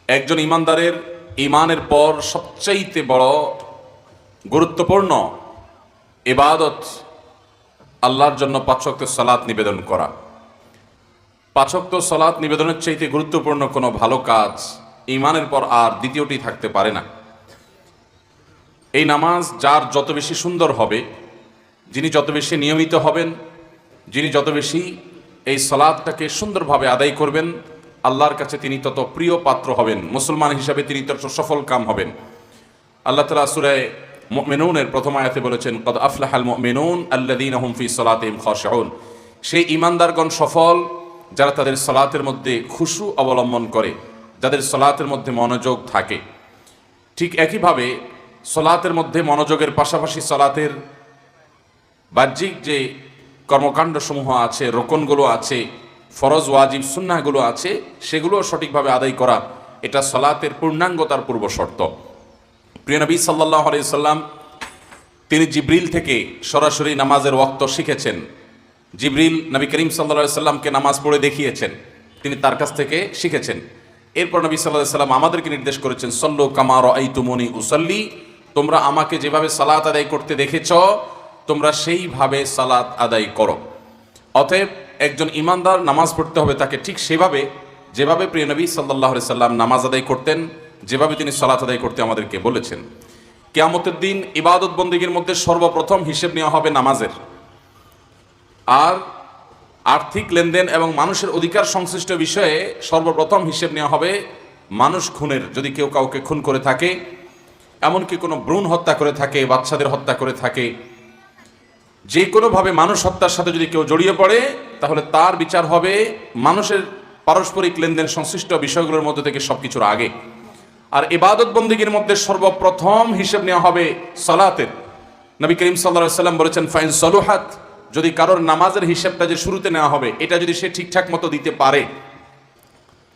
একজন ইমানদারের ইমানের পর সবচাইতে বড় গুরুত্বপূর্ণ ইবাদত আল্লাহর জন্য ৫ ওয়াক্ত সালাত নিবেদন করা। ৫ ওয়াক্ত সালাত নিবেদনের চাইতে গুরুত্বপূর্ণ কোনো ভালো কাজ ইমানের পর আর দ্বিতীয়টি থাকতে পারে না। এই নামাজ যার যত বেশি সুন্দর হবে, যিনি যত বেশি নিয়মিত হবেন, যিনি যত বেশি এই সালাতটাকে সুন্দরভাবে আদায় করবেন, আল্লাহর কাছে তিনি তত প্রিয় পাত্র হবেন, মুসলমান হিসাবে তিনি তত সফল কাম হবেন। আল্লাহ তাআলা সূরা মুমিনুনের প্রথম আয়াতে বলেছেন, কদ আফলাহাল মুমিনুন আল্লাযীনা হুম ফি সালাতিহিম খাশিউন। সেই ঈমানদারগণ সফল যারা তাদের সালাতের মধ্যে খুশু অবলম্বন করে, যাদের সালাতের মধ্যে মনোযোগ থাকে। ঠিক একইভাবে সালাতের মধ্যে মনোযোগের পাশাপাশি সালাতের বাহ্যিক যে কর্মকাণ্ডসমূহ আছে, রোকনগুলো আছে, ফরজ ওয়াজিব সুন্নাহগুলো আছে, সেগুলো সঠিকভাবে আদায় করা, এটা সালাতের পূর্ণাঙ্গতার পূর্ব শর্ত। প্রিয় নবী সাল্লাল্লাহু আলাইহি সাল্লাম তিনি জিবরিল থেকে সরাসরি নামাজের ওয়াক্ত শিখেছেন। জিবরিল নবী করিম সাল্লাল্লাহু আলাইহি সাল্লামকে নামাজ পড়ে দেখিয়েছেন, তিনি তার কাছ থেকে শিখেছেন। এরপর নবী সাল্লাল্লাহু আলাইহি সাল্লাম আমাদেরকে নির্দেশ করেছেন, সল্লু কামা রাআইতুমুনি উসাল্লি, তোমরা আমাকে যেভাবে সালাত আদায় করতে দেখেছ তোমরা সেইভাবে সালাত আদায় করো। অতএব একজন ইমানদার নামাজ পড়তে হবে তাকে ঠিক সেভাবে যেভাবে প্রিয় নবী সাল্লাল্লাহু আলাইহি সাল্লাম নামাজ আদায় করতেন, যেভাবে তিনি সালাত আদায় করতে আমাদেরকে বলেছেন। কিয়ামতের দিন ইবাদত বন্দেগীর মধ্যে সর্বপ্রথম হিসেব নেওয়া হবে নামাজের। আর আর্থিক লেনদেন এবং মানুষের অধিকার সংশ্লিষ্ট বিষয়ে সর্বপ্রথম হিসেব নেওয়া হবে মানুষ খুনের। যদি কেউ কাউকে খুন করে থাকে, এমনকি কোনো ভ্রূণ হত্যা করে থাকে, বাচ্চাদের হত্যা করে থাকে, যে কোনোভাবে মানুষ হত্যার সাথে যদি কেউ জড়িয়ে পড়ে, তাহলে তার বিচার হবে মানুষের পারস্পরিক লেনদেন সংশ্লিষ্ট বিষয়গুলোর মধ্যে থেকে সবকিছুর আগে। আর ইবাদত বন্দেগীর মধ্যে সর্বপ্রথম হিসেব নেওয়া হবে সালাতের। নবী করিম সাল্লাল্লাহু আলাইহি সাল্লাম বলেছেন, ফাইন সলুহাত, যদি কারোর নামাজের হিসাবটা যে শুরুতে নেওয়া হবে এটা যদি সে ঠিকঠাক মতো দিতে পারে,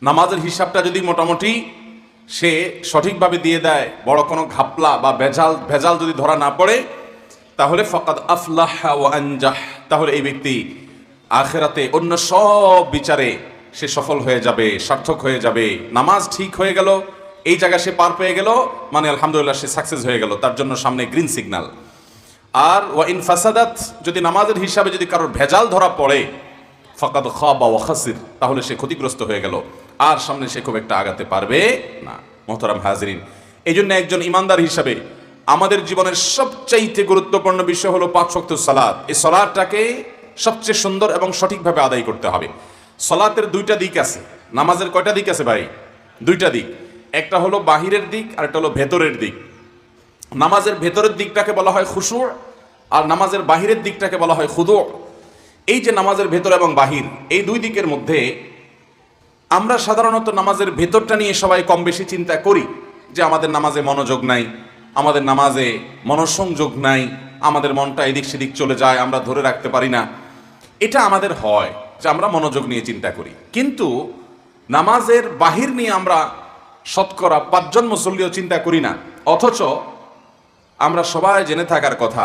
নামাজের হিসাবটা যদি মোটামুটি সে সঠিকভাবে দিয়ে দেয়, বড় কোনো ঘাপলা বা ভেজাল যদি ধরা না পড়ে, তাহলে ফাকাদ আফলাহা ওয়া আনজাহ, তাহলে এই ব্যক্তি আখিরাতে অন্য সব বিচারে সে সফল হয়ে যাবে, সার্থক হয়ে যাবে। নামাজ ঠিক হয়ে গেল, এই জায়গায় সে পার পেয়ে গেল, মানে আলহামদুলিল্লাহ সে সাকসেস হয়ে গেল, তার জন্য সামনে গ্রিন সিগন্যাল। আর ওয়া ইন ফাসাদাত, যদি নামাজের হিসাবে যদি কারোর ভেজাল ধরা পড়ে, ফাকাদ খাবা ওয়া খাসির, তাহলে সে ক্ষতিগ্রস্ত হয়ে গেল, আর সামনে সে খুব একটা আগাতে পারবে না। মুহতারাম হাজিরিন, এই জন্য একজন ইমানদার হিসাবে আমাদের জীবনের সবচাইতে গুরুত্বপূর্ণ বিষয় হলো ৫ ওয়াক্ত সালাত। এই সালাতটাকে সবচেয়ে সুন্দর এবং সঠিকভাবে আদায় করতে হবে। সালাতের দুইটা দিক আছে। নামাজের কয়টা দিক আছে ভাই? দুইটা দিক। একটা হলো বাহিরের দিক, আর একটা হলো ভেতরের দিক। নামাজের ভেতরের দিকটাকে বলা হয় খুশু, আর নামাজের বাহিরের দিকটাকে বলা হয় খুদু। এই যে নামাজের ভেতর এবং বাহির, এই দুই দিকের মধ্যে আমরা সাধারণত নামাজের ভেতরটা নিয়ে সবাই কম বেশি চিন্তা করি, যে আমাদের নামাজে মনোযোগ নাই, আমাদের নামাজে মনঃসংযোগ নাই, আমাদের মনটা এদিক সেদিক চলে যায়, আমরা ধরে রাখতে পারি না। এটা আমাদের হয় যে আমরা মনোযোগ নিয়ে চিন্তা করি, কিন্তু নামাজের বাহির নিয়ে আমরা শতকরা ৫ জন মুসল্লিও চিন্তা করি না। অথচ আমরা সবাই জেনে থাকার কথা,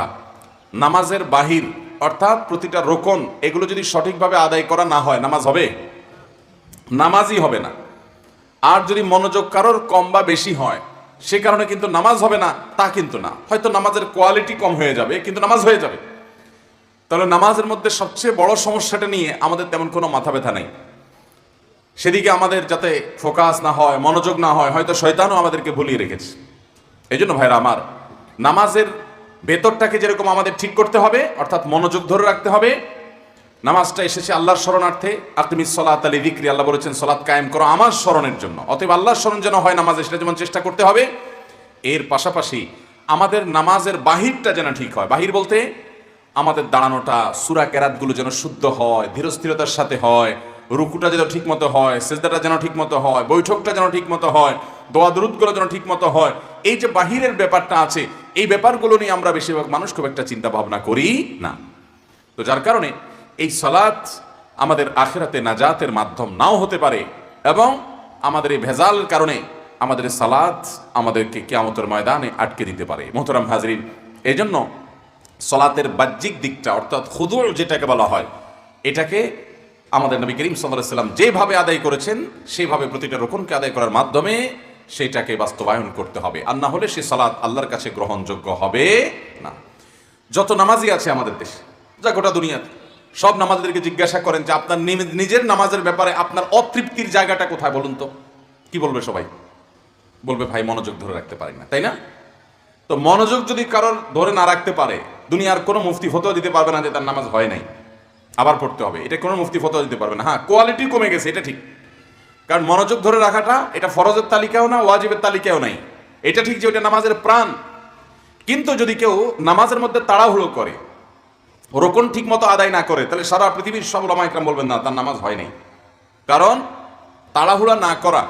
নামাজের বাহির অর্থাৎ প্রতিটা রোকন, এগুলো যদি সঠিকভাবে আদায় করা না হয় নামাজ হবে? নামাজই হবে না। আর যদি মনোযোগ কারোর কম বা বেশি হয়, সে কারণে কিন্তু নামাজ হবে না তা কিন্তু না, হয়তো নামাজের কোয়ালিটি কম হয়ে যাবে, কিন্তু নামাজ হয়ে যাবে। তাহলে নামাজের মধ্যে সবচেয়ে বড় সমস্যাটা নিয়ে আমাদের তেমন কোনো মাথা ব্যথা নেই। সেদিকে আমাদের যাতে ফোকাস না হয়, মনোযোগ না হয়, হয়তো শয়তানও আমাদেরকে ভুলিয়ে রেখেছে। এই জন্য ভাইরা আমার, নামাজের ভেতরটাকে যেরকম আমাদের ঠিক করতে হবে, অর্থাৎ মনোযোগ ধরে রাখতে হবে। নামাজটা এসেছে আল্লাহর শরণার্থে, আকিমিস সালাতা লিযিকরি, আল্লাহ বলেছেন সালাত কায়েম করো আমার স্মরণের জন্য। অতএব আল্লাহর স্মরণ যেন হয় নামাজে, সেটা যেমন চেষ্টা করতে হবে। এর পাশাপাশি আমাদের নামাজের বাহিরটা যেন ঠিক হয়। বাহির বলতে আমাদের দাঁড়ানোটা, সূরা কেরাতগুলো যেন শুদ্ধ হয়, ধীরস্থিরতার সাথে হয়, রুকুটা যেন ঠিক মতো হয়, সিজদাটা যেন ঠিক মতো হয়, বৈঠকটা যেন ঠিক মতো হয়, দোয়া দুরূদগুলো যেন ঠিক মতো হয়। এই যে বাহিরের ব্যাপারটা আছে, এই ব্যাপারগুলো নিয়ে আমরা বেশিরভাগ মানুষ খুব একটা চিন্তা ভাবনা করি না। তো যার কারণে এই সালাত আমাদের আখিরাতে নাজাতের মাধ্যম নাও হতে পারে, এবং আমাদের এই ভেজালের কারণে আমাদের সালাত আমাদেরকে কিয়ামতের ময়দানে আটকে দিতে পারে। মুহতারাম হাজরিন, এই জন্য সালাতের বাহ্যিক দিকটা অর্থাৎ খুদু যেটাকে বলা হয়, এটাকে আমাদের নবী করিম সাল্লাল্লাহু আলাইহি ওয়াসাল্লাম যেভাবে আদায় করেছেন সেভাবে প্রতিটা রুকুনকে আদায় করার মাধ্যমে সেটাকে বাস্তবায়ন করতে হবে, আর না হলে সে সালাত আল্লাহর কাছে গ্রহণযোগ্য হবে না। যত নামাজি আছে আমাদের দেশে, যা গোটা দুনিয়াতে, সব নামাজীদেরকে জিজ্ঞাসা করেন যে আপনার নিজের নামাজের ব্যাপারে আপনার অতৃপ্তির জায়গাটা কোথায় বলুন তো, কি বলবে সবাই? বলবে ভাই মনোযোগ ধরে রাখতে পারি না, তাই না? তো মনোযোগ যদি কারোর ধরে না রাখতে পারে, দুনিয়ার কোনো মুফতি ফতোয়া দিতে পারবে না যে তার নামাজ হয় নাই, আবার পড়তে হবে, এটা কোনো মুফতি ফতোয়া দিতে পারবে না। হ্যাঁ, কোয়ালিটি কমে গেছে, এটা ঠিক, কারণ মনোযোগ ধরে রাখাটা এটা ফরজের তালিকাও না, ওয়াজিবের তালিকাও নাই, এটা ঠিক যে ওটা নামাজের প্রাণ। কিন্তু যদি কেউ নামাজের মধ্যে তাড়াহুড়ো করে, রোকন ঠিক মতো আদায় না করে, তাহলে সারা পৃথিবীর সব ওলামা ইকরাম বলবেন না তার নামাজ হয় নাই। কারণ তাড়াহুড়া না করা,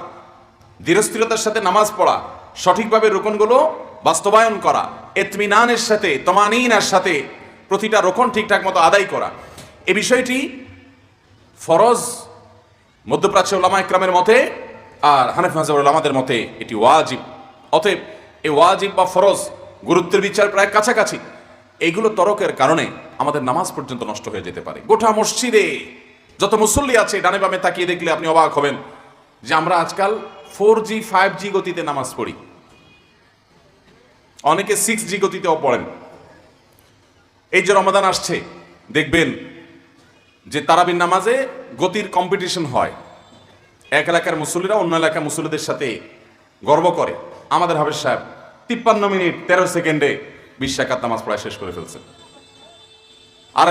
ধীরস্থিরতার সাথে নামাজ পড়া, সঠিকভাবে রোকনগুলো বাস্তবায়ন করা, ইতমিনানের সাথে, তমানিনার সাথে প্রতিটা রোকন ঠিকঠাক মতো আদায় করা, এই বিষয়টি ফরজ মধ্যপ্রাচ্য ওলামা ইকরামের মতে, আর হানাফি মাযহাবের ওলামাদের মতে এটি ওয়াজিব। অতএব এই ওয়াজিব বা ফরজ গুরুত্বের বিচার প্রায় কাছাকাছি। এইগুলো তরকের কারণে আমাদের নামাজ পর্যন্ত নষ্ট হয়ে যেতে পারে। গোটা মসজিদে যত মুসল্লি আছে, ডানে বামে তাকিয়ে দেখলে আপনি অবাক হবেন যে আমরা আজকাল 4G 5G গতিতে নামাজ পড়ি, অনেকে 6G গতিতেও পড়েন। এই যে রমাদান আসছে, দেখবেন যে তারাবির নামাজে গতির কম্পিটিশন হয়। এক এলাকার মুসল্লিরা অন্য এলাকার মুসল্লিদের সাথে গর্ব করে, আমাদের হাফেজ সাহেব 53 মিনিট 13 সেকেন্ডে 20 রাকাত নামাজ পড়া শেষ করে ফেলছে। আর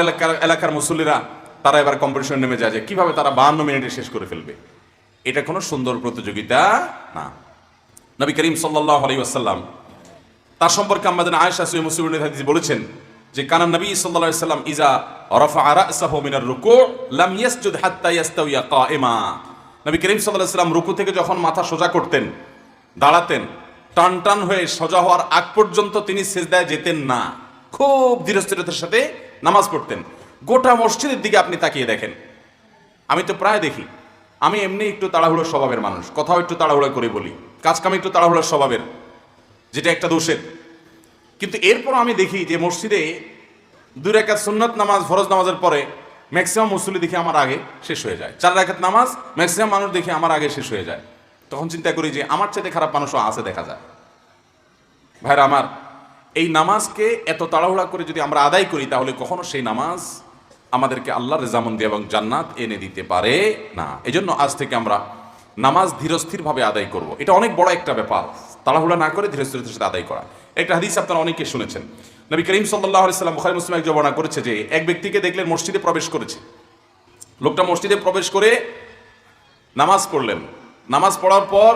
এলাকার মুসল্লিরা তারা এবার কম্পিটিশন নেমে যায় যে কিভাবে তারা 52 মিনিটে শেষ করে ফেলবে। এটা কোনো সুন্দর প্রতিযোগিতা না। নবী করিম সাল্লাল্লাহু আলাইহি ওয়াসাল্লাম তার সম্পর্কে আমাদের আয়েশা সহিহ মুসলিমের হাদিসে বলেছেন যে কানা নবী সাল্লাল্লাহু আলাইহি ওয়াসাল্লাম ইজা রাফা রা'সাহু মিনার রুকু লাম ইয়াসজুদ হাত্তা ইয়াস্তাওয়া কাইমা। নবী করিম সাল্লাল্লাহু আলাইহি ওয়াসাল্লাম রুকু থেকে যখন মাথা সোজা করতেন, দাঁড়াতেন, টান টান হয়ে সোজা হওয়ার আগ পর্যন্ত তিনি সিজদায় যেতেন না। খুব ধীরস্থিরতার সাথে নামাজ পড়তেন। গোটা মসজিদের দিকে আপনি তাকিয়ে দেখেন, আমি তো প্রায় দেখি, আমি এমনি একটু তাড়াহুড়ো স্বভাবের মানুষ, কথাও একটু তাড়াহুড়ো করে বলি, কাজকাম একটু তাড়াহুড়ো স্বভাবের, যেটা একটা দোষের। কিন্তু এরপর আমি দেখি যে মসজিদে 2 রাকাত সুন্নাত নামাজ ফরজ নামাজের পরে ম্যাক্সিমাম মুসল্লি দেখি আমার আগে শেষ হয়ে যায়। 4 রাকাত নামাজ ম্যাক্সিমাম মানুষ দেখি আমার আগে শেষ হয়ে যায়। তখন চিন্তা করি যে আমার চাইতে খারাপ মানুষও আছে দেখা যায়। ভাইরা আমার, এই নামাজকে এত তাড়াহুড়া করে যদি আমরা আদায় করি, তাহলে কখনো সেই নামাজ আমাদেরকে আল্লাহর রেজামন্দি এবং জান্নাত এনে দিতে পারে না। এজন্য আজ থেকে আমরা নামাজ ধীরস্থিরভাবে আদায় করব। এটা অনেক বড় একটা ব্যাপার, তাড়াহুড়া না করে ধীরস্থিরতার সাথে আদায় করা। একটা হাদিস আপনারা অনেকে শুনেছেন, নবী করিম সাল্লাল্লাহু আলাইহি ওয়াসাল্লাম বুখারী মুসলিম বর্ণনা করেছে যে এক ব্যক্তিকে দেখলেন মসজিদে প্রবেশ করেছে। লোকটা মসজিদে প্রবেশ করে নামাজ পড়লেন। নামাজ পড়ার পর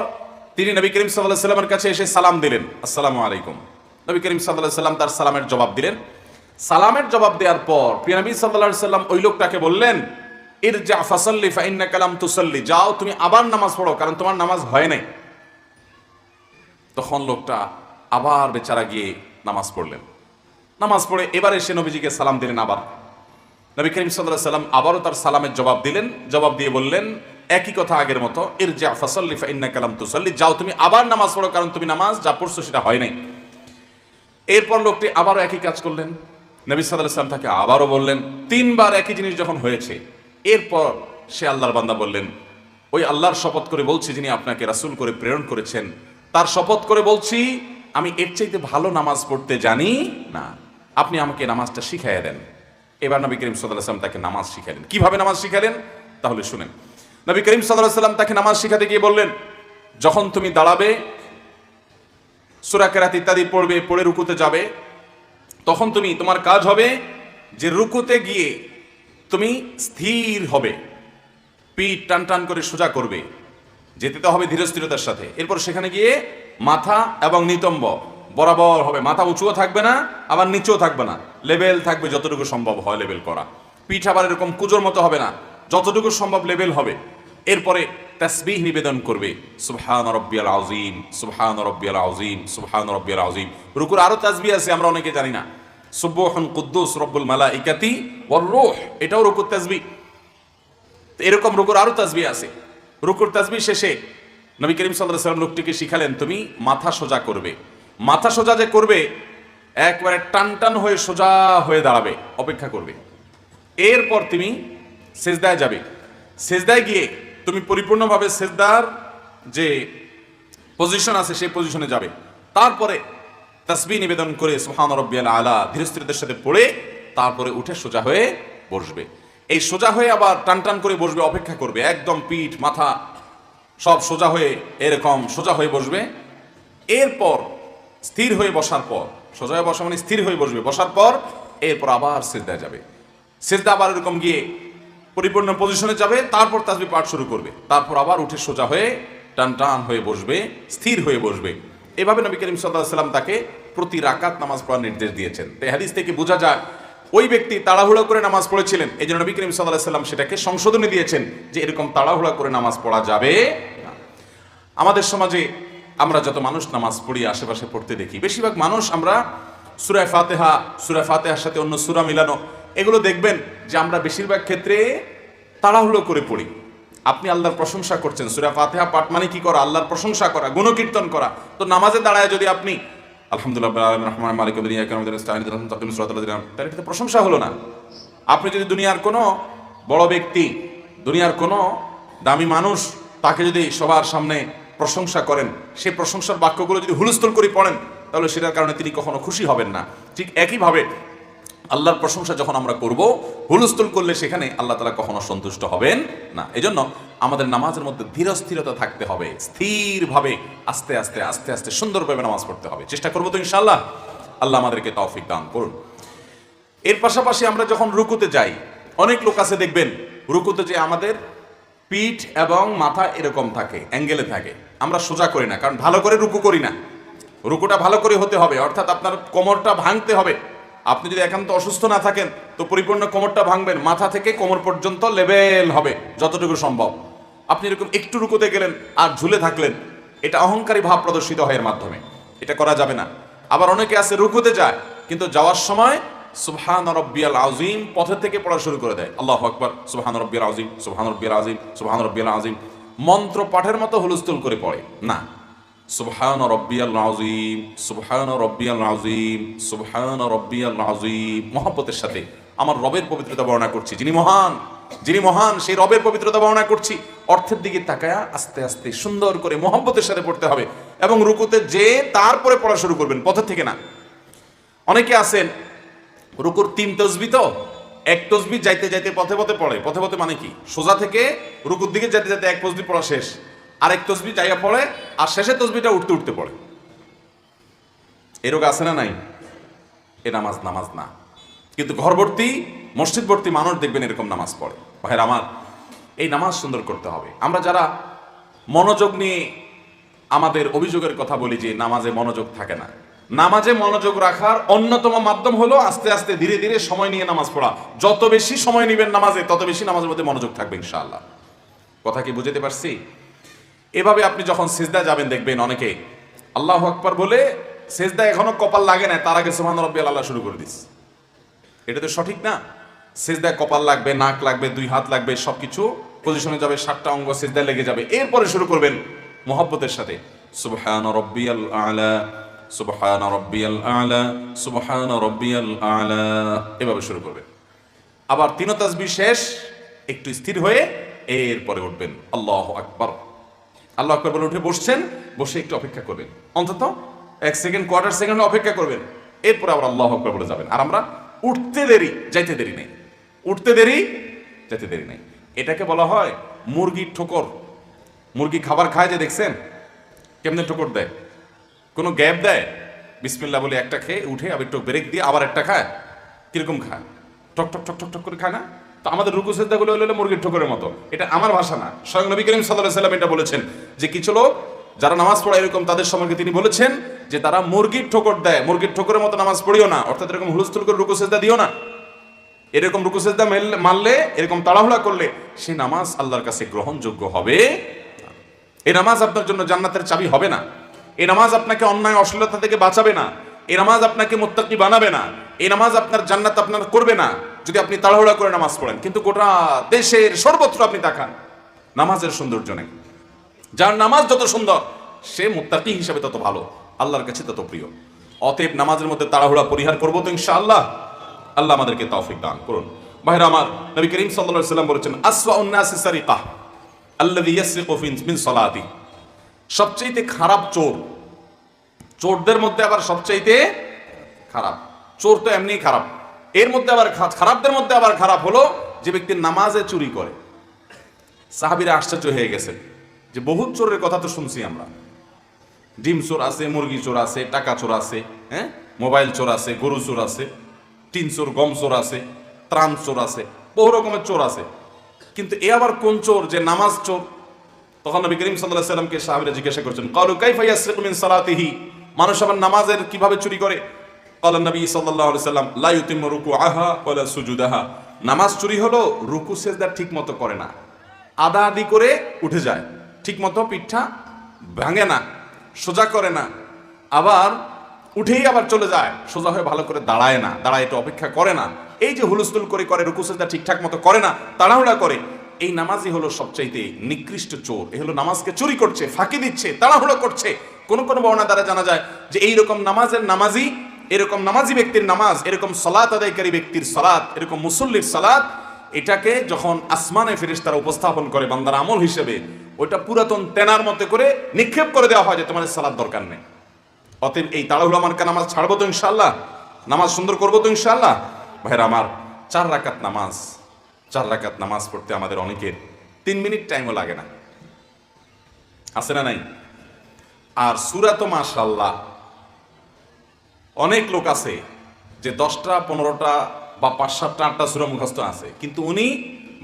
তিনি নবী করিম সাল্লাল্লাহু আলাইহি ওয়াসাল্লামের কাছে এসে সালাম দিলেন, আসসালামু আলাইকুম। নবী করিম সাল্লাল্লাহু আলাইহি ওয়াসাল্লাম তার সালামের জবাব দিলেন। সালামের জবাব দেওয়ার পর প্রিয় নবী সাল্লাল্লাহু আলাইহি ওয়াসাল্লাম ওই লোকটাকে বললেন, ইরজা ফাসাল্লি ফাইন্নাকা লাম তুসাল্লি, যাও তুমি আবার নামাজ পড়ো, কারণ তোমার নামাজ হয় নাই। তখন লোকটা আবার বেচারা গিয়ে নামাজ পড়লেন। নামাজ পড়ে এবার এসে নবীজিকে সালাম দিলেন। আবার নবী করিম সাল্লাল্লাহু আলাইহি ওয়াসাল্লাম আবারও তার সালামের জবাব দিলেন। জবাব দিয়ে বললেন একই কথা আগের মতো, ইরজা ফাসাল্লি ফাইন্নাকা লাম তুসাল্লি, যাও তুমি আবার নামাজ পড়ো, কারণ তুমি নামাজ যা পড়ছো সেটা হয় নাই। এরপর লোকটি আবারও একই কাজ করলেন। নবী সাল্লাল্লাহু আলাইহি ওয়াসাল্লাম তাকে আবারও বললেন। 3 বার একই জিনিস যখন হয়েছে, এরপর সে আল্লাহর বান্দা বললেন, ওই আল্লাহর শপথ করে বলছি যিনি আপনাকে রাসূল করে প্রেরণ করেছেন, তার শপথ করে বলছি আমি এর চাইতে ভালো নামাজ পড়তে জানি না, আপনি আমাকে নামাজটা শিখাইয়া দেন। এবার নবী করিম সাল্লাল্লাহু আলাইহি ওয়াসাল্লাম তাকে নামাজ শিখালেন। কিভাবে নামাজ শিখালেন তাহলে শুনেন। নবী করিম সাল্লাল্লাহু আলাইহি ওয়াসাল্লাম তাকে নামাজ শিখাতে গিয়ে বললেন, যখন তুমি দাঁড়াবে, সূরা কেরাত ইত্যাদি পড়বে, পড়ে রুকুতে যাবে, তখন তুমি তোমার কাজ হবে যে রুকুতে গিয়ে তুমি স্থির হবে, পিঠ টান টান করে সোজা করবে, যেতে তো হবে ধীরস্থিরতার সাথে। এরপর সেখানে গিয়ে মাথা এবং নিতম্ব বরাবর হবে, মাথা উঁচুও থাকবে না আবার নিচেও থাকবে না, লেভেল থাকবে, যতটুকু সম্ভব হয় লেভেল করা। পিঠ আবার এরকম কুজোর মতো হবে না, যতটুকু সম্ভব লেভেল হবে। এরপরে তাসবিহ নিবেদন করবে, সুবহান রাব্বিয়াল আযীম, সুবহান রাব্বিয়াল আযীম, সুবহান রাব্বিয়াল আযীম। রুকুর আরো তাসবিহ আছে, আমরা অনেকে জানি না, সুবহান কুদ্দুস রব্বুল মালাইকাতি ওয়ার রূহ, এটাও রুকুর তাসবিহ। এরকম রুকুর আরো তাসবিহ আছে। রুকুর তাসবিহ শেষে নবী করিম সাল্লাল্লাহু আলাইহি ওয়াসাল্লাম লোকটিকে শিখালেন, তুমি মাথা সোজা করবে। মাথা সোজা যে করবে, একবারে টান টান হয়ে সোজা হয়ে দাঁড়াবে, অপেক্ষা করবে। এরপর তুমি সিজদায় যাবে। সেজদায় গিয়ে তুমি পরিপূর্ণভাবে সেজদার যে পজিশন আছে সেই পজিশনে যাবে, তারপরে তাসবিহ নিবেদন করে সুবহান রাব্বিয়াল আলা ধীরস্থিরতার সাথে পড়ে তারপরে উঠে সোজা হয়ে বসবে। এই সোজা হয়ে আবার টান টান করে বসবে, অপেক্ষা করবে, একদম পিঠ মাথা সব সোজা হয়ে এরকম সোজা হয়ে বসবে। এরপর স্থির হয়ে বসার পর, সোজা হয়ে বসা মানে স্থির হয়ে বসবে, বসার পর এরপর আবার সিজদায় যাবে। সিজদা আবার এরকম গিয়ে পরিপূর্ণ পজিশনে যাবে, তারপর তাসবিহ পাঠ শুরু করবে, তারপর আবার উঠে সোজা হয়ে টান টান হয়ে বসবে, স্থির হয়ে বসবে। এভাবে নবী করিম সাল্লাল্লাহু আলাইহি ওয়াসাল্লাম তাকে প্রতি রাকাত নামাজ পড়ার নির্দেশ দিয়েছেন। এই হাদিস থেকে বোঝা যায় ওই ব্যক্তি তাড়াহুড়ো করে নামাজ পড়েছিলেন, এই জন্য নবী করিম সাল্লাল্লাহু আলাইহি ওয়াসাল্লাম সেটাকে সংশোধনী দিয়েছেন যে এরকম তাড়াহুড়া করে নামাজ পড়া যাবে না। আমাদের সমাজে আমরা যত মানুষ নামাজ পড়ি, আশেপাশে পড়তে দেখি, বেশিরভাগ মানুষ আমরা সূরা ফাতিহার সাথে অন্য সূরা মিলানো, এগুলো দেখবেন যে আমরা বেশিরভাগ ক্ষেত্রে তাড়াহুড়ো করে পড়ি। আপনি আল্লাহর প্রশংসা করছেন, সূরা ফাতিহা পাঠ মানে কি করা? আল্লাহর প্রশংসা করা, গুণকীর্তন করা। তো নামাজে দাঁড়ায় যদি আপনি আলহামদুলিল্লাহ রহমান মালিক তাহলে এটা প্রশংসা হলো না। আপনি যদি দুনিয়ার কোনো বড় ব্যক্তি, দুনিয়ার কোনো দামি মানুষ, তাকে যদি সবার সামনে প্রশংসা করেন, সেই প্রশংসার বাক্যগুলো যদি হুলস্থুল করে পড়েন, তাহলে সেটার কারণে তিনি কখনো খুশি হবেন না। ঠিক একইভাবে আল্লাহর প্রশংসা যখন আমরা করব, হুলস্থুল করলে সেখানে আল্লাহ তাআলা কখনো সন্তুষ্ট হবেন না। এজন্য আমাদের নামাজের মধ্যে ধীরস্থিরতা থাকতে হবে, স্থিরভাবে আস্তে আস্তে আস্তে আস্তে সুন্দরভাবে নামাজ পড়তে হবে। চেষ্টা করবো তো ইনশাআল্লাহ। আল্লাহ আমাদেরকে তৌফিক দান করুন। এর পাশাপাশি আমরা যখন রুকুতে যাই, অনেক লোক আছে দেখবেন রুকুতে যে আমাদের পিঠ এবং মাথা এরকম থাকে, অ্যাঙ্গেলে থাকে, আমরা সোজা করি না, কারণ ভালো করে রুকু করি না। রুকুটা ভালো করে হতে হবে, অর্থাৎ আপনার কোমরটা ভাঙতে হবে। আপনি যদি একান্ত অসুস্থ না থাকেন তো পরিপূর্ণ কোমরটা ভাঙবেন, মাথা থেকে কোমর পর্যন্ত লেভেল হবে যতটুকু সম্ভব। আপনি এরকম একটু রুকুতে গেলেন আর ঝুলে থাকলেন, এটা অহংকারী ভাব প্রদর্শিত হয় এর মাধ্যমে, এটা করা যাবে না। আবার অনেকে আছে রুকুতে যায় কিন্তু যাওয়ার সময় সুবহান রাব্বিয়াল আযীম পথে থেকে পড়া শুরু করে দেয়, আল্লাহু আকবার, সুবহান রাব্বিয়াল আযীম, সুবহান রাব্বিয়াল আযীম, সুবহান রাব্বিয়াল আযীম, মন্ত্র পাঠের মতো হুলস্থুল করে পড়ে না। সুবহান রাব্বিয়াল আযীম, সুবহান রাব্বিয়াল আযীম, সুবহান রাব্বিয়াল আযীম, মহব্বতের সাথে আমার রবের পবিত্রতা বর্ণনা করছি, যিনি মহান সেই রবের পবিত্রতা বর্ণনা করছি। অর্থের দিকে তাকায়া আস্তে আস্তে সুন্দর করে মহব্বতের সাথে পড়তে হবে এবং রুকুতে যে তারপরে পড়া শুরু করবেন, পথের থেকে না। অনেকে আছেন রুকুর 3 তাসবিহ, তো এক তাসবিহ যাইতে যাইতে পথে পথে পড়ে। পথে পথে মানে কি? সোজা থেকে রুকুর দিকে যেতে যেতে এক তাসবিহ পড়া শেষ, আরেক তাসবিহ যাইয়া পড়ে, আর শেষের তাসবিহটা উঠতে উঠতে পড়ে। এরকম আছে না নাই? এ নামাজ না। কিন্তু ঘরভর্তি মসজিদ ভর্তি মানুষ দেখবেন এরকম নামাজ পড়ে। ভাইয়ের আমার, এই নামাজ সুন্দর করতে হবে। আমরা যারা মনোযোগ নিয়ে আমাদের অভিযোগের কথা বলি যে নামাজে মনোযোগ থাকে না, নামাজে মনোযোগ রাখার অন্যতম মাধ্যম হলো আস্তে আস্তে ধীরে ধীরে সময় নিয়ে নামাজ পড়া। যত বেশি সময় নেবেন নামাজে, তত বেশি নামাজের মধ্যে মনোযোগ থাকবে ইনশাআল্লাহ। কথা কি বুঝতে পারছি? এভাবে আপনি যখন সিজদায় যাবেন দেখবেন অনেকে আল্লাহু আকবার বলে সিজদায় এখনো কপাল লাগে না, তার আগে সুবহান রাব্বিয়াল আলা শুরু করে দিস। এটা তো সঠিক না। সিজদায় কপাল লাগবে, নাক লাগবে, 2 হাত লাগবে, সবকিছু পজিশনে যাবে, 7টা অঙ্গ সিজদায় লেগে যাবে। এরপরে শুরু করবেন মুহাব্বতের সাথে সুবহান রাব্বিয়াল আলা, সুবহান রাব্বিয়াল আলা, সুবহান রাব্বিয়াল আলা, এভাবে শুরু করবেন। আবার 3 তাসবিহ শেষ, একটু স্থির হয়ে এরপরে উঠবেন আল্লাহু আকবার। আল্লাহু আকবার বলে উঠে বসছেন, বসে একটু অপেক্ষা করবেন, অন্তত 1 সেকেন্ড, কোয়ার্টার সেকেন্ড অপেক্ষা করবেন। এরপরে আবার আল্লাহু আকবার বলে যাবেন। আর আমরা উঠতে দেরি যাইতে দেরি নেই, উঠতে দেরি যাইতে দেরি নেই। এটাকে বলা হয় মুরগির ঠোকর। মুরগি খাবার খায় যে দেখছেন কেমনে ঠোকর দেয়, কোনো গ্যাপ দেয়? বিসমিল্লাহ বলে একটা খেয়ে উঠে আবার একটু ব্রেক দিয়ে আবার একটা খায়। কিরকম খায়? টক টক টক টক টক করে খায় না? তো আমাদের রুকু সিজদাগুলো হলো মুরগির ঠোকরের মতো। এটা আমার ভাষা না, স্বয়ং নবী করিম সাল্লাল্লাহু আলাইহি ওয়াসাল্লাম এটা বলেছেন যে কিছু লোক যারা নামাজ পড়ে এরকম, তাদের সম্পর্কে তিনি বলেছেন যে তারা মুরগির ঠোকর দেয়। মুরগির ঠোকরের মতো নামাজ পড়িও না, অর্থাৎ এরকম হুলস্থুল করে রুকু সিজদা দিও না। এরকম রুকু সিজদা মারলে, এরকম তাড়াহুড়া করলে সে নামাজ আল্লাহর কাছে গ্রহণযোগ্য হবে। এই নামাজ আপনার জন্য জান্নাতের চাবি হবে না। এই নামাজ আপনাকে অন্যায় অশ্লীলতা থেকে বাঁচাবে না। এই নামাজ আপনাকে মুত্তাকি বানাবে না। এই নামাজ আপনার জান্নাত আপনার করবে না যদি আপনি তাড়াহুড়া করে নামাজ পড়েন। কিন্তু গোটা দেশের সর্বত্র আপনি তাকান, নামাজের সৌন্দর্য নেই। যার নামাজ যত সুন্দর সে মুত্তাকি হিসেবে তত ভালো, আল্লাহর কাছে তত প্রিয়। অতএব নামাজের মধ্যে তাড়াহুড়া পরিহার করবো তো ইনশাআল্লাহ। আল্লাহ আমাদেরকে তৌফিক দান করুন। ভাইরা আমার, নবী করিম সাল্লাল্লাহু আলাইহি ওয়াসাল্লাম বলেছেন আসওয়াউন নাসি সারিকাহ আল্লাযী ইয়াসরিকু মিন সালাতি। সবচেয়ে খারাপ চোর, চোরদের মধ্যে আবার সবচেয়ে খারাপ চোর তো এমনি খারাপ, এর মধ্যে আবার খারাপদের মধ্যে আবার খারাপ হলো যে ব্যক্তি নামাজে চুরি করে। সাহাবীরা আশ্চর্য হয়ে গেছে যে বহুত চোরের কথা তো শুনছি আমরা, ডিম চোর আছে, মুরগি চোর আছে, টাকা চোর আছে, হ্যাঁ, মোবাইল চোর আছে, গরু চোর আছে, টিন চোর, গম চোর আছে, ত্রাণ চোর আছে, বহু রকমের চোর আছে। কিন্তু এ আবার কোন চোর যে নামাজ চোর? তখন নবী করিম সাল্লাল্লাহু আলাইহি ওয়াসাল্লামকে সাহাবীরা জিজ্ঞাসা করছেন, ক্বালু কাইফা ইয়াসরিকু মিন সালাতিহি, মানুষ আবার নামাজের কিভাবে চুরি করে? ক্বালা নবী সাল্লাল্লাহু আলাইহি ওয়াসাল্লাম লা ইউতিম্মু রুকুআহা ওয়ালা সুজুদাহা, নামাজ চুরি হলো রুকু সিজদা ঠিক মতো করে না, আদা আদি করে উঠে যায়, ঠিক মতো পিঠটা ভাঙে না, সোজা করে না, আবার উঠেই আবার চলে যায়, সোজা হয়ে ভালো করে দাঁড়ায় না, দাঁড়ায় একটু অপেক্ষা করে না, এই যে হুলস্থুল করে রুকু সিজদা ঠিকঠাক মতো করে না, তাড়াহুড়া করে, এই নামাজই হলো সবচাইতে নিকৃষ্ট চোর। এ হলো নামাজকে চুরি করছে, ফাঁকি দিচ্ছে, তাড়াহুড়ো করছে। কোন কোন বর্ণনা দ্বারা জানা যায় যে এইরকম নামাজের নামাজি, এরকম নামাজি ব্যক্তির নামাজ, এরকম সালাত আদায়কারী ব্যক্তির সালাত, এরকম মুসল্লির সালাত, এটাকে যখন আসমানে ফেরেশতারা উপস্থাপন করে বান্দার আমল হিসেবে, ওইটা পুরাতন তেনার মতো করে নিক্ষেপ করে দেওয়া হয় যে তোমার সালাত দরকার নেই। অতএব এই তাড়াহুড়া মার্কা নামাজ ছাড়বো তো ইনশাআল্লাহ, নামাজ সুন্দর করবো তো ইনশাআল্লাহ। ভাইরা আমার, 4 রাকাত নামাজ, 4 রাকাত নামাজ পড়তে আমাদের অনেকের 3 মিনিট টাইমও লাগে না, আছে না নাই? আর সূরা তো মাশাআল্লাহ অনেক লোক আছে যে 10টা 15টা বা 5-7টা 8টা সূরা মুখস্থ আছে, কিন্তু উনি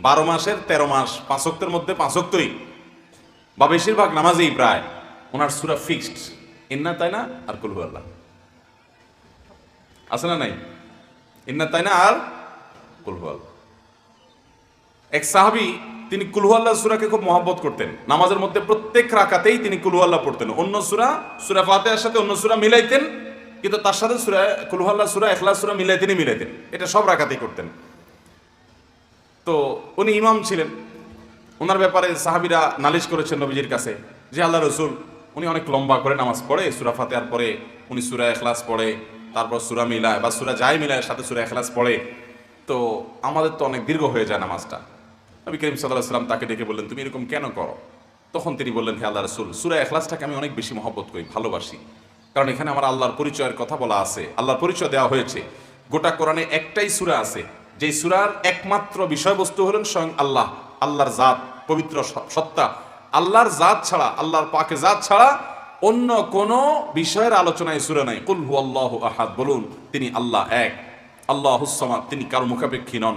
12 মাসের 13 মাস 5 ওয়াক্তের মধ্যে 5 ওয়াক্তই বা বেশিরভাগ নামাজেই প্রায় ওনার সূরা ফিক্সড, ইন্না তাই না আর কুল হুয়াল্লাহ, আছে না নাই? ইন্না তাই না আর কুল হুয়াল্লাহ। এক সাহাবী তিনি কুল হুয়াল্লাহ সূরাকে খুব মহব্বত করতেন, নামাজের মধ্যে প্রত্যেক রাকাতেই তিনি কুল হুয়াল্লাহ পড়তেন, অন্য সূরা ফাতিহার সাথে অন্য সূরা মিলাইতেন, কিন্তু তার সাথে সূরা কুল হুয়াল্লাহ, সূরা ইখলাস সূরা মিলাইতেন, এটা সব রাকাতেই করতেন। তো উনি ইমাম ছিলেন, ওনার ব্যাপারে সাহাবীরা নালিশ করেছেন নবীজির কাছে যে আল্লাহ রাসূল উনি অনেক লম্বা করে নামাজ পড়ে, সূরা ফাতিহার পরে উনি সূরা ইখলাস পড়ে, তারপর সূরা মিলায় বা সূরা যাই মিলায় সাথে সূরা ইখলাস পড়ে, তো আমাদের তো অনেক দীর্ঘ হয়ে যায় নামাজটা। নবী করিম সাল্লাল্লাহু আলাইহি ওয়াসাল্লাম তাকে ডেকে বললেন, তুমি এরকম কেন করো? তখন তিনি বললেন, হে আল্লাহ রাসূল, সূরা ইখলাসটাকে আমি অনেক বেশি মহব্বত করি, ভালোবাসি, কারণ এখানে আমার আল্লাহর পরিচয়ের কথা বলা আছে, আল্লাহর পরিচয় দেওয়া হয়েছে। গোটা কোরআনে একটাই সূরা আছে যেই সূরার একমাত্র বিষয়বস্তু হলেন স্বয়ং আল্লাহ, আল্লাহর জাত, পবিত্র সত্তা, আল্লাহর জাত ছাড়া, আল্লাহর পাকে জাত ছাড়া অন্য কোনো বিষয়ের আলোচনায় সূরা নাই। কুল হুয়াল্লাহু আহাদ, বলুন তিনি আল্লাহ এক, আল্লাহুস সামাদ, তিনি কারো মুখাপেক্ষী নন,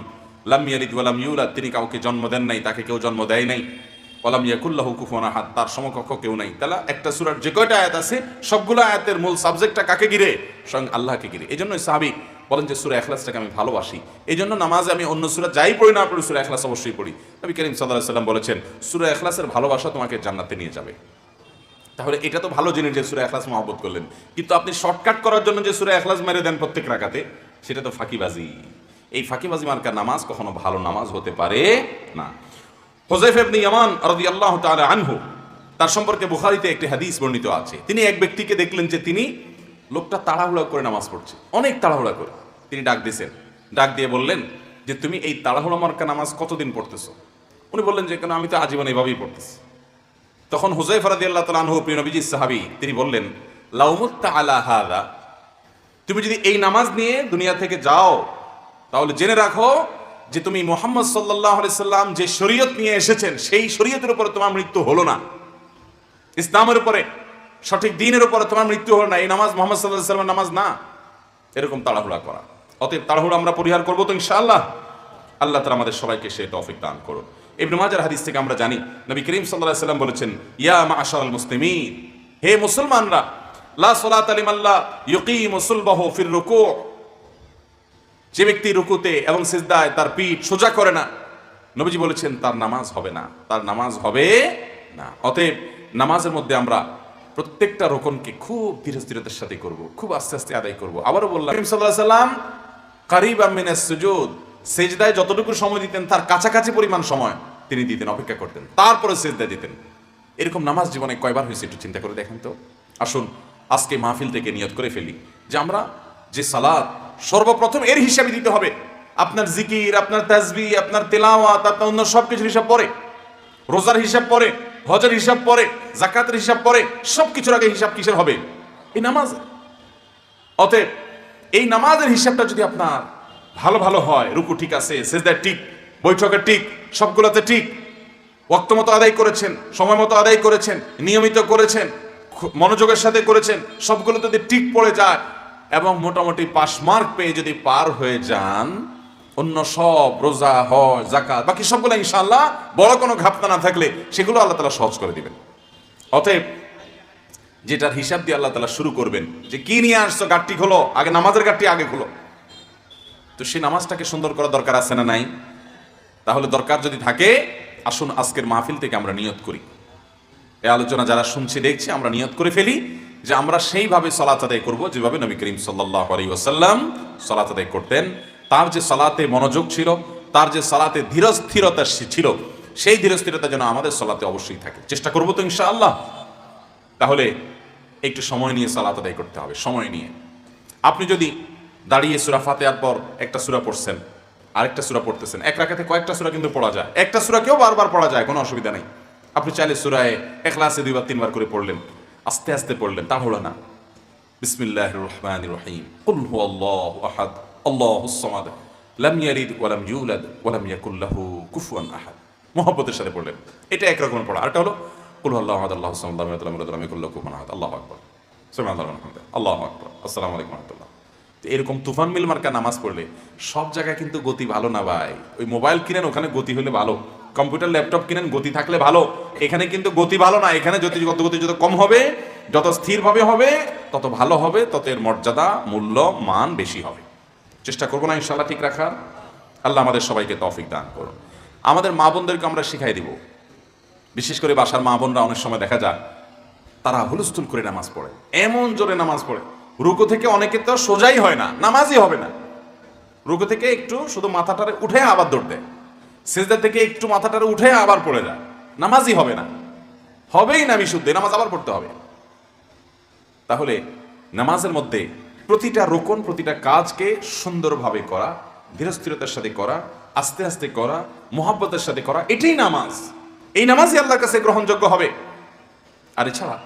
লাম ইয়ালিদ ওয়া লাম ইউলাদ, তিনি কাউকে জন্ম দেন নাই, তাকে কেউ জন্ম দেয় নাই, ওয়া লাম ইয়াকুল লাহু কুফুয়ান আহাদ, তার সমকক্ষ কেউ নাই। তাহলে একটা সূরার যে কয়টা আয়াত আছে সবগুলো আয়াতের মূল সাবজেক্টটা কাকে ঘিরে? স্বয়ং আল্লাহকে ঘিরে। এই জন্যই সাহাবী বলেন যে সূরা ইখলাসটাকে আমি ভালোবাসি, এই জন্য নামাজে আমি অন্য সূরা যাই পড়ি না পড়ি সূরা ইখলাস অবশ্যই পড়ি। নবী করিম সাল্লাল্লাহু আলাইহি ওয়াসাল্লাম বলেছেন সূরা ইখলাসের ভালোবাসা তোমাকে জান্নাতে নিয়ে যাবে। তাহলে এটা তো ভালো জিনিস যে সূরা ইখলাস মহব্বত করলেন, কিন্তু আপনি শর্টকাট করার জন্য যে সূরা ইখলাস মেরে দেন প্রত্যেক রাকাতে, সেটা তো ফাঁকিবাজি। এই ফাঁকিবাজি মার্কা নামাজ কখনো ভালো নামাজ হতে পারে না। হুযায়ফা ইবনে ইয়ামান রাদিয়াল্লাহু তাআলা আনহু, তার সম্পর্কে বুখারীতে একটি হাদিস বর্ণিত আছে। তিনি এক ব্যক্তিকে দেখলেন যে তিনি লোকটা তাড়াহুড়া করে নামাজ পড়ছে, অনেক তাড়াহুড়া করে। তিনি ডাক দিয়েছেন, ডাক দিয়ে বললেন যে তুমি এই তাড়াহুড়া মার্কা নামাজ কতদিন পড়তেছো? উনি বললেন যে কেন, আমি তো আজীবন এইভাবেই পড়তেছি। তখন হুযায়ফা রাদিয়াল্লাহু তাআলা আনহু, প্রিয় নবীজির সাহাবী, তিনি বললেন লাউ মুত্তা আলা হাযা, তুমি যদি এই নামাজ নিয়ে দুনিয়া থেকে যাও তাহলে জেনে রাখো যে তুমি মুহাম্মদ সাল্লাল্লাহু আলাইহি সাল্লাম যে শরীয়ত নিয়ে এসেছেন সেই শরীয়তের উপরে তোমার মৃত্যু হলো না, ইসলামের উপরে, সঠিক দ্বীনের উপরে তোমার মৃত্যু হলো না, এই নামাজ মুহাম্মদ সাল্লাল্লাহু আলাইহি সাল্লামের নামাজ না। এরকম তাড়াহুড়া করা, অতএব তাড়াহুড়া আমরা পরিহার করবো তো ইনশাআল্লাহ। আল্লাহ তাআলা আমাদের সবাইকে সেই তৌফিক দান করুন। ইবনে মাজার হাদিস থেকে আমরা জানি নবী করিম সাল্লাল্লাহু আলাইহি সাল্লাম বলেছেন, ইয়া মা'আশারাল মুসলিমিন, হে মুসলমানরা, লা সালাতা লিমান লা ইউকিমু সুলবাহু ফির রুকু', যে ব্যক্তি রুকুতে এবং সিজদায় তার পিঠ সোজা করে না, নবীজি বলেছেন তার নামাজ হবে না, তার নামাজ হবে না। অতএব নামাজের মধ্যে আমরা প্রত্যেকটা রোকনকে খুব ধীরে স্থিরতার সাথে করব, খুব আস্তে আস্তে আদায় করব। আবারও বললাম, নবী সাল্লাল্লাহু আলাইহি সাল্লাম কারিবাম মিনাস সুজুদ, সিজদায় যতটুকু সময় দিতেন তার কাছাকাছি পরিমাণ সময় তিনি দিতেন, অপেক্ষা করতেন, তারপরে সিজদা দিতেন। এরকম নামাজ জীবনে কয়বার হয়েছে একটু চিন্তা করে দেখেন তো। আসুন আজকে মাহফিল থেকে নিয়ত করে ফেলি যে আমরা যে সালাত সর্বপ্রথম এর হিসাবে দিতে হবে, আপনার জিকির, আপনার তাসবিহ, আপনার তেলাওয়াত, আপনার অন্য সব কিছুর হিসাব পড়ে, রোজার হিসাব পড়ে, হজের হিসাব পড়ে, যাকাতের হিসাব পড়ে, সব কিছুর আগে হিসাব কিসের হবে? এই নামাজ। অতএব এই নামাজের হিসাবটা যদি আপনার ভালো ভালো হয়, রুকু ঠিক আছে, সিজদা ঠিক, বৈঠকে ঠিক, সবগুলোতে ঠিক, ওয়াক্ত মতো আদায় করেছেন, সময় মতো আদায় করেছেন, নিয়মিত করেছেন, মনোযোগের সাথে করেছেন, সবগুলো যদি ঠিক পড়ে যায় এবং মোটামুটি পাস মার্ক পেয়ে যদি পার হয়ে যান, অন্য সব রোজা, হজ, যাকাত, বাকি সবগুলো ইনশাআল্লাহ বড় কোনো ঘাপটা না থাকলে সেগুলো আল্লাহ তাআলা সহজ করে দিবেন। অতএব যেটার হিসাব দিয়ে আল্লাহ তাআলা শুরু করবেন, যে কি নিয়ে আসছো, গাঁটটি খোলো, আগে নামাজের গাঁটটি আগে খোলো। তো সেই নামাজটাকে সুন্দর করা দরকার আছে না নাই? তাহলে দরকার যদি থাকে, আসুন আজকের মাহফিল থেকে আমরা নিয়ত করি। এই আলোচনা যারা শুনছি দেখছি, আমরা নিয়ত করে ফেলি যে আমরা সেইভাবে সালাত আদায় করব যেভাবে নবী করিম সাল্লাল্লাহু আলাইহি ওয়াসাল্লাম সালাত আদায় করতেন। তার যে সালাতে মনোযোগ ছিল, তার যে সালাতে ধীরস্থিরতা ছিল, সেই ধীরস্থিরতা যেন আমাদের সালাতে অবশ্যই থাকে। চেষ্টা করব তো ইনশাআল্লাহ। তাহলে একটু সময় নিয়ে সালাত আদায় করতে হবে, সময় নিয়ে। আপনি যদি দাঁড়িয়ে সূরা ফাতিহার পর একটা সূরা পড়ছেন, আরেকটা সূরা পড়তেছেন, এক রাকাতে কয়েকটা সূরা কিন্তু পড়া যায়, একটা সূরাকেও বারবার পড়া যায়, কোনো অসুবিধা নেই। আপনি চাইলে সূরায়ে ইখলাসে 2 বার 3 বার করে পড়লেন, আস্তে আস্তে পড়লেন, তাহলে না। বিসমিল্লাহির রহমানির রহিম, কুল হুয়াল্লাহু আহাদ, আল্লাহুস সামাদ, লাম ইয়ালিদ ওয়া লাম ইউলাদ ওয়া লাম ইয়াকুল লাহু কুফুয়ান আহাদ। মুহাব্বতের সাথে পড়লেন, এটা এক রকমের পড়া। আরেকটা হলো কুল হুয়াল্লাহু আহাদ, আল্লাহুস সামাদ, লাম ইয়ালিদ ওয়া লাম ইয়াকুল লাহু কুফুয়ান আহাদ। আল্লাহু আকবার, সুবহানাল্লাহি ওয়া বিহামদিহি, আল্লাহু আকবার, আসসালামু আলাইকুম ওয়া রাহমাতুল্লাহ। এরকম তুফান মিল মার্কা নামাজ পড়লে সব জায়গায় কিন্তু গতি ভালো না ভাই। ওই মোবাইল কিনেন, ওখানে গতি হলে ভালো, কম্পিউটার ল্যাপটপ কিনেন, গতি থাকলে ভালো, এখানে কিন্তু গতি ভালো না। এখানে যত গতি যত কম হবে, যত স্থিরভাবে হবে, তত ভালো হবে, তত এর মর্যাদা, মূল্য, মান বেশি হবে। চেষ্টা করবো না ইনশাআল্লাহ ঠিক রাখার। আল্লাহ আমাদের সবাইকে তৌফিক দান করুন। আমাদের মা বোনদেরকে আমরা শিখাই দিব, বিশেষ করে বাসার মা বোনরা অনেক সময় দেখা যায় তারা হুলস্থুল করে নামাজ পড়ে, এমন জোরে নামাজ পড়ে, রুকু থেকে অনেকে তো সোজাই হয় না, নামাজই হবে না। রুকু থেকে একটু শুধু মাথাটারে উঠে আবার দৌড় দেয়, সিজদা থেকে একটু মাথাটারে উঠে আবার পড়ে যায়, নামাজই হবে না, হবেই না বিশুদ্ধ, নামাজ আবার পড়তে হবে। তাহলে নামাজের মধ্যে প্রতিটা রুকন, প্রতিটা কাজকে সুন্দরভাবে করা, ধীরস্থিরতার সাথে করা, আস্তে আস্তে করা, মুহাব্বতের সাথে করা, এটাই নামাজ। এই নামাজই আল্লাহর কাছে গ্রহণযোগ্য হবে। আর এছাড়া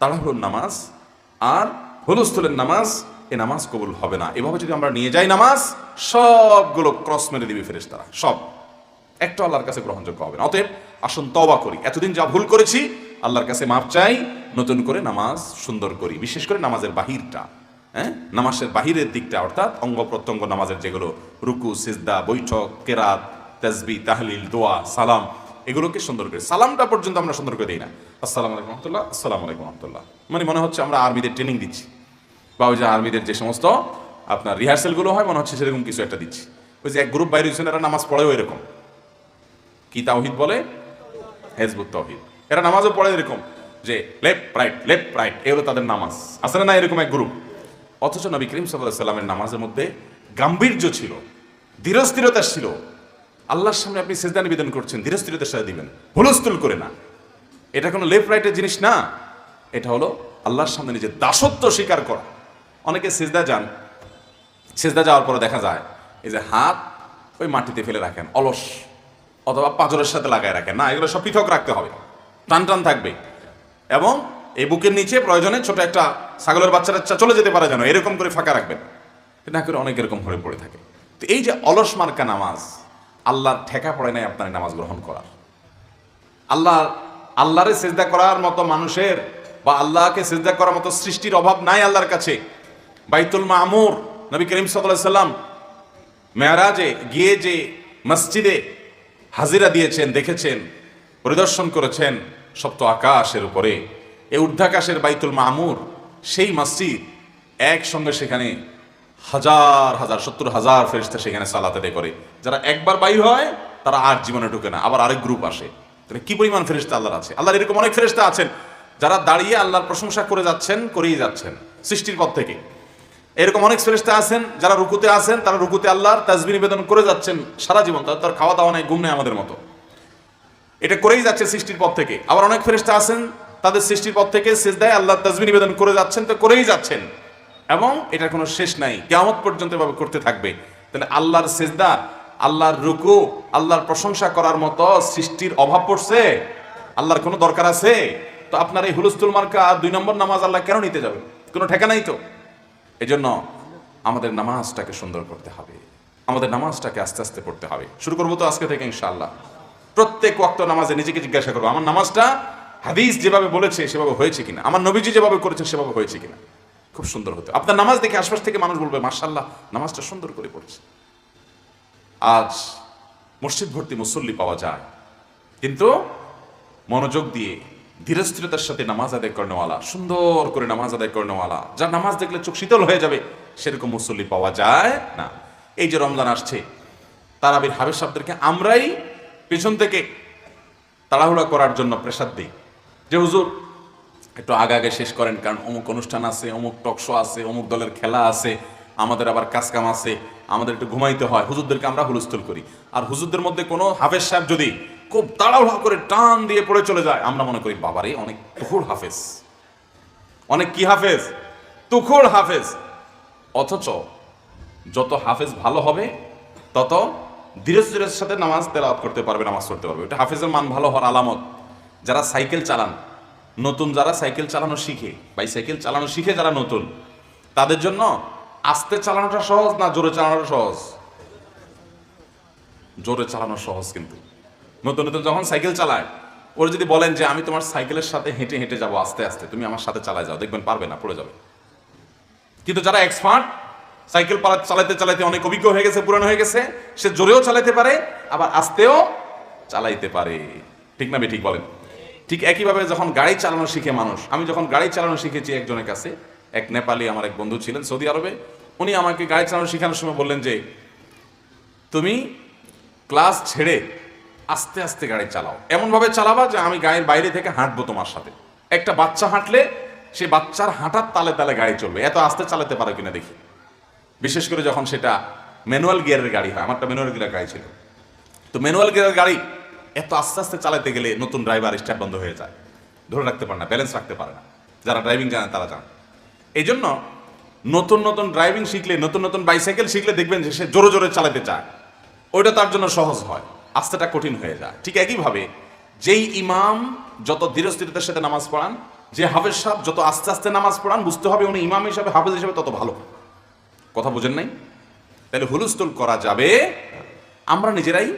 তাড়াহুড়োর নামাজ আর হুলস্থুলের নামাজ, এ নামাজ কবুল হবে না। এভাবে যদি আমরা নিয়ে যাই নামাজ, সবগুলো ক্রস মেরে দিবে ফেরেশতারা, সব একটা আল্লাহর কাছে গ্রহণযোগ্য হবে না। অতএব আসুন তওবা করি, এতদিন যা ভুল করেছি আল্লাহর কাছে মাপ চাই, নতুন করে নামাজ সুন্দর করি। বিশেষ করে নামাজের বাহিরটা, নামাজের বাহিরের দিকটা, অর্থাৎ অঙ্গ প্রত্যঙ্গ নামাজের যেগুলো রুকু, সিজদা, বৈঠক, কেরাত, তাসবিহ, তাহলিল, দোয়া, সালাম, এগুলোকে সুন্দর করে, সালামটা পর্যন্ত আমরা সুন্দর করে দিই না। আসসালামু আলাইকুম রাহমাতুল্লাহ, আসসালামু আলাইকুম রাহমাতুল্লাহ, মানে মনে হচ্ছে আমরা আর্মিদের ট্রেনিং দিচ্ছি, বা ওই যে আর্মিদের যে সমস্ত আপনার রিহার্সেলগুলো হয়, মনে হচ্ছে সেরকম কিছু একটা দিচ্ছি। ওই যে এক গ্রুপ বাইরে হয়েছেন, এরা নামাজ পড়েও এরকম, কি তাওহীদ বলে, হেজবুত তাওহীদ, এরা নামাজও পড়ে এরকম যে লেফট রাইট, এগুলো তাদের নামাজ, আসলে না এরকম এক গ্রুপ। অথচ নবী করিম সাল্লাল্লাহু আলাইহি সাল্লামের নামাজের মধ্যে গাম্ভীর্য ছিল, ধীরস্থিরতা ছিল। আল্লাহর সামনে আপনি সিজদা নিবেদন করছেন, ধীরস্থিরতার সাথে দিবেন, হুলস্থুল করে না। এটা কোনো লেফট রাইটের জিনিস না, এটা হলো আল্লাহর সামনে নিজের দাসত্ব স্বীকার করা। অনেকে সিজদা যান, সিজদা যাওয়ার পরে দেখা যায় এই যে হাত ওই মাটিতে ফেলে রাখেন, অলস, অথবা পাঁজরের সাথে লাগায় রাখেন। না, এগুলো সব পৃথক রাখতে হবে, টান টান থাকবে, এবং এই বুকের নিচে প্রয়োজনে ছোট একটা ছাগলের বাচ্চারা চলে যেতে পারে যেন, এরকম করে ফাঁকা রাখবেন। না করে অনেক এরকম হয়ে পড়ে থাকে। তো এই যে অলস মার্কা নামাজ, আল্লাহর ঠেকা পড়ে নাই আপনার নামাজ গ্রহণ করার। আল্লাহরে সিজদা করার মতো মানুষের, বা আল্লাহকে সিজদা করার মতো সৃষ্টির অভাব নাই আল্লাহর কাছে। বাইতুল মামুর নবী করিম সাল্লাল্লাহু আলাইহি সাল্লাম মেরাজে গিয়ে যে মসজিদে হাজিরা দিয়েছেন, দেখেছেন, পরিদর্শন করেছেন, সপ্ত আকাশের উপরে এই ঊর্ধ্বাকাশের বাইতুল মামুর, সেই মসজিদ একসঙ্গে সেখানে হাজার হাজার 70,000 ফেরেশতা সেখানে সালাত আদায় করে। যারা একবার বাইর হয় তারা আর জীবনে ঢুকে না, আবার আরেক গ্রুপ আসে। তাহলে কি পরিমাণ ফেরেশতা আল্লাহর আছে। আল্লাহর এরকম অনেক ফেরেশতা আছেন যারা দাঁড়িয়ে আল্লাহর প্রশংসা করে যাচ্ছেন, করেই যাচ্ছেন সৃষ্টির পর থেকে। এরকম অনেক ফেরেশতা আছেন যারা রুকুতে আছেন, তারা রুকুতে আল্লাহর তাসবিহ নিবেদন করে যাচ্ছেন সারা জীবন, তার খাওয়া দাওয়া নাই, ঘুম নেই আমাদের মতো, এটা করেই যাচ্ছে সৃষ্টির পর থেকে। আবার অনেক ফেরেশতা আছেন তাদের সৃষ্টির পর থেকে সিজদায় আল্লাহর তাসবিহ নিবেদন করে যাচ্ছেন, তো করেই যাচ্ছেন, এবং এটার কোনো শেষ নাই, কিয়ামত পর্যন্ত এভাবে করতে থাকবে। তাহলে আল্লাহর সেজদা, আল্লাহর রুকু, আল্লাহর প্রশংসা করার মতো সৃষ্টির অভাব পড়ছে? আল্লাহর কোনো দরকার আছে? তো আপনার এই হুলস্থুল মার্কা 2 নম্বর নামাজ আল্লাহ কেন নিতে যাবে? কোনো ঠেকানাই তো। এই জন্য আমাদের নামাজটাকে সুন্দর করতে হবে, আমাদের নামাজটাকে আস্তে আস্তে পড়তে হবে। শুরু করবো তো আজকে থেকে ইনশাআল্লাহ। প্রত্যেক ওয়াক্ত নামাজে নিজেকে জিজ্ঞাসা করবো, আমার নামাজটা হাদিস যেভাবে বলেছে সেভাবে হয়েছে কিনা, আমার নবীজি যেভাবে করেছেন সেভাবে হয়েছে কিনা। খুব সুন্দর হতো আপনার নামাজ দেখে আশপাশ থেকে মানুষ বলবে মাশাআল্লাহ নামাজটা সুন্দর করে পড়ছে। আজ মসজিদ ভর্তি মুসল্লি পাওয়া যায়, কিন্তু মনোযোগ দিয়ে ধীরস্থিরতার সাথে নামাজ আদায় করেনেওয়ালা, সুন্দর করে নামাজ আদায় করেনেওয়ালা, যার নামাজ দেখলে চোখ শীতল হয়ে যাবে, সেরকম মুসল্লি পাওয়া যায় না। এই যে রমজান আসছে, তারাবির হাফেজ সাহেবদেরকে আমরাই পেছন থেকে তাড়াহুড়া করার জন্য প্রেসার দিই যে হুজুর একটু আগে আগে শেষ করেন, কারণ অমুক অনুষ্ঠান আছে, অমুক টকশো আছে, অমুক দলের খেলা আছে, আমাদের আবার কাজকাম আছে, আমাদের একটু ঘুমাইতে হয়। হুজুরদেরকে আমরা হুলস্থুল করি। আর হুজুরদের মধ্যে কোনো হাফেজ সাহেব যদি খুব তাড়াহুড়া করে টান দিয়ে পড়ে চলে যায়, আমরা মনে করি বাবারে অনেক তুখুড় হাফেজ, অনেক কি হাফেজ, তুখুড় হাফেজ। অথচ যত হাফেজ ভালো হবে তত ধীরে ধীরে সাথে নামাজ তেলাওয়াত করতে পারবে, নামাজ পড়তে পারবে। এটা হাফেজের মান ভালো হওয়ার আলামত। যারা সাইকেল চালান, নতুন যারা সাইকেল চালানো শিখে, বাইসাইকেল চালানো শিখে যারা নতুন, তাদের জন্য আস্তে চালানোটা সহজ না জোরে চালানোটা সহজ? জোরে চালানো সহজ। কিন্তু নতুন নতুন যখন সাইকেল চালায়, ওর যদি বলেন যে আমি তোমার সাইকেলের সাথে হেঁটে হেঁটে যাবো আস্তে আস্তে, তুমি আমার সাথে চালায় যাও, দেখবেন পারবে না, পড়ে যাবে। কিন্তু যারা এক্সপার্ট, সাইকেল চালাইতে চালাইতে অনেক অভিজ্ঞ হয়ে গেছে, পুরানো হয়ে গেছে, সে জোরেও চালাইতে পারে আবার আস্তেও চালাইতে পারে। ঠিক না ঠিক বলেন? ঠিক একইভাবে যখন গাড়ি চালানো শিখে মানুষ, আমি যখন গাড়ি চালানো শিখেছি একজনের কাছে, এক নেপালি আমার এক বন্ধু ছিলেন সৌদি আরবে, উনি আমাকে গাড়ি চালানো শেখানোর সময় বললেন যে তুমি ক্লাস ছেড়ে আস্তে আস্তে গাড়ি চালাও, এমনভাবে চালাবা যে আমি গাড়ির বাইরে থেকে হাঁটবো তোমার সাথে। একটা বাচ্চা হাঁটলে সে বাচ্চার হাঁটার তালে তালে গাড়ি চলবে, এত আস্তে চালাতে পারো কিনা দেখি। বিশেষ করে যখন সেটা ম্যানুয়াল গিয়ারের গাড়ি হয়, আমারটা ম্যানুয়াল গিয়ারের গাড়ি ছিল, তো ম্যানুয়াল গিয়ারের গাড়ি এত আস্তে আস্তে চালাতে গেলে নতুন ড্রাইভার স্টার্ট বন্ধ হয়ে যায়, ধরে রাখতে পারে না, ব্যালেন্স রাখতে পারে না। যারা ড্রাইভিং জানেন তারা জানেন। এই জন্য নতুন নতুন ড্রাইভিং শিখলে, নতুন নতুন বাইসাইকেল শিখলে দেখবেন যে সে জোরে জোরে চালাতে চায়, ওইটা তার জন্য সহজ হয়, আস্তেটা কঠিন হয়ে যায়। ঠিক একইভাবে যেই ইমাম যত ধীরস্থিরতার সাথে নামাজ পড়ান, যে হাফেজ সাহেব যত আস্তে আস্তে নামাজ পড়ান, বুঝতে হবে উনি ইমাম হিসাবে, হাফেজ হিসাবে তত ভালো। কথা বুঝেন নাই? তাহলে হুলস্থুল করা যাবে। আমরা নিজেরাই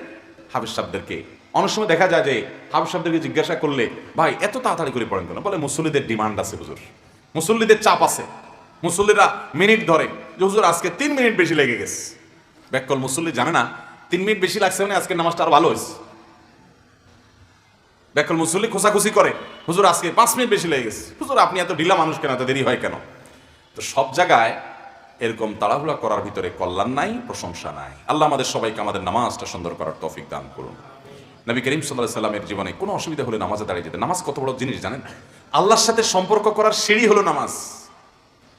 হাফেজ সাহেবদেরকে, অনেক সময় দেখা যায় যে হাফেজ সাহেবদেরকে জিজ্ঞাসা করলে, ভাই এত তাড়াতাড়ি করে পড়েন কেন? বলে মুসল্লিদের ডিমান্ড আছে হুজুর, মুসল্লিদের চাপ আছে, মুসল্লিরা মিনিট ধরে যে হুজুর আজকে 3 মিনিট বেশি লেগে গেছে। ব্যাককল মুসল্লি জানে না 3 মিনিট বেশি লাগছে মানে আজকে নামাজটা আরো ভালো হয়েছে। ব্যাককল মুসল্লি খোঁচাখুচি করে, হুজুর আজকে 5 মিনিট বেশি লেগে গেছে, হুজুর আপনি এত ঢিলা মানুষ কেন, এত দেরি হয় কেন? তো সব জায়গায় এরকম তাড়াহুড়া করার ভিতরে কল্যাণ নাই, প্রশংসা নাই। আল্লাহ আমাদের সবাইকে আমাদের নামাজটা সুন্দর করার তৌফিক দান করুন। নবী করিম সাল্লাল্লাহু আলাইহি সাল্লামের জীবনে কোনো অসুবিধা হলে নামাজে দাঁড়িয়ে যেতেন। নামাজ কত বড় জিনিস জানেন? আল্লাহর সাথে সম্পর্ক করার সিঁড়ি হলো নামাজ।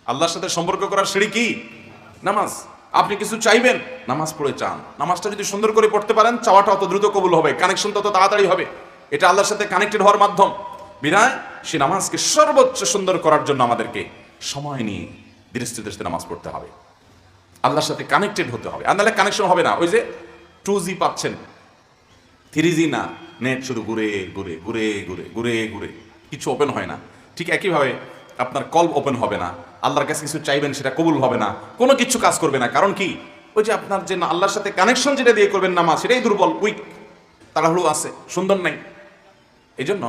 আল্লাহর সাথে সম্পর্ক করার সিঁড়ি কি? নামাজ। আপনি কিছু চাইবেন, নামাজ পড়ে চান। নামাজটা যদি সুন্দর করে পড়তে পারেন, চাওয়াটা অত দ্রুত কবুল হবে, কানেকশন তত তাড়াতাড়ি হবে। এটা আল্লাহর সাথে কানেক্টেড হওয়ার মাধ্যম। বিধায় সে নামাজকে সর্বোচ্চ সুন্দর করার জন্য আমাদেরকে সময় নিয়ে ধীরে ধীরে নামাজ পড়তে হবে, আল্লাহর সাথে কানেক্টেড হতে হবে। আর নাহলে কানেকশন হবে না। ওই যে 2G পাচ্ছেন, 3G না, নেট শুধু ঘুরে ঘুরে ঘুরে ঘুরে ঘুরে ঘুরে কিছু ওপেন হয় না। ঠিক একইভাবে আপনার কল ওপেন হবে না, আল্লাহর কাছে কিছু চাইবেন সেটা কবুল হবে না, কোনো কিছু কাজ করবে না। কারণ কি? ওই যে আপনার যে আল্লাহর সাথে কানেকশন যেটা দিয়ে করবেন নামাজ, সেটাই দুর্বল, উইক, তাড়াহুড়ো আছে, সুন্দর নাই। এই জন্য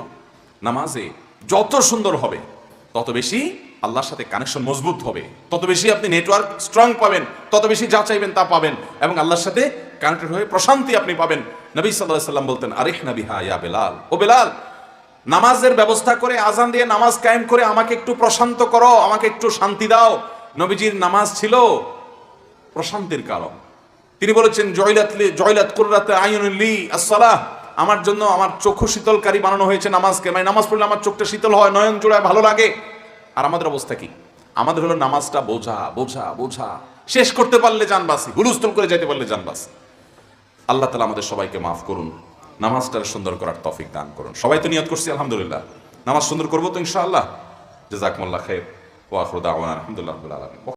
নামাজে যত সুন্দর হবে তত বেশি আল্লাহর সাথে কানেকশন মজবুত হবে, তত বেশি আপনি নেটওয়ার্ক স্ট্রং পাবেন, তত বেশি যা চাইবেন তা পাবেন, এবং আল্লাহর সাথে কানেক্টেড হয়ে প্রশান্তি আপনি পাবেন। নবী সাল্লাল্লাহু আলাইহি সাল্লাম বলতেন, আরিহনা বিহা ইয়া বেলাল, ও বেলাল নামাজের ব্যবস্থা করে, আজান দিয়ে নামাজ কায়েম করে আমাকে একটু প্রশান্ত করো, আমাকে একটু শান্তি দাও। নবীজির নামাজ ছিল প্রশান্তির কারণ। তিনি বলেছেন, জয়লাত কুররাতে আইনুন লি as-সালাহ, আমার জন্য আমার চক্ষু শীতলকারী বানানো হয়েছে নামাজকে। মানে নামাজ পড়লে আমার চোখটা শীতল হয়, নয়ন জোড়ায় ভালো লাগে। আর আমাদের অবস্থা কি? আমাদের হলো নামাজটা বোঝা বোঝা বোঝা, শেষ করতে পারলে জানবাসি, হুলস্থুল করে যাইতে পারলে জানবাসি। আল্লাহ তাআলা আমাদের সবাইকে মাফ করুন, নামাজটা সুন্দর করার তৌফিক দান করুন। সবাই তো নিয়ত করছি আলহামদুলিল্লাহ, নামাজ সুন্দর করবো তো ইনশাআল্লাহ। জাযাকুমুল্লাহ খাইর ওয়া আখিরু দাওয়ানা আলহামদুলিল্লাহি রাব্বিল আলামিন।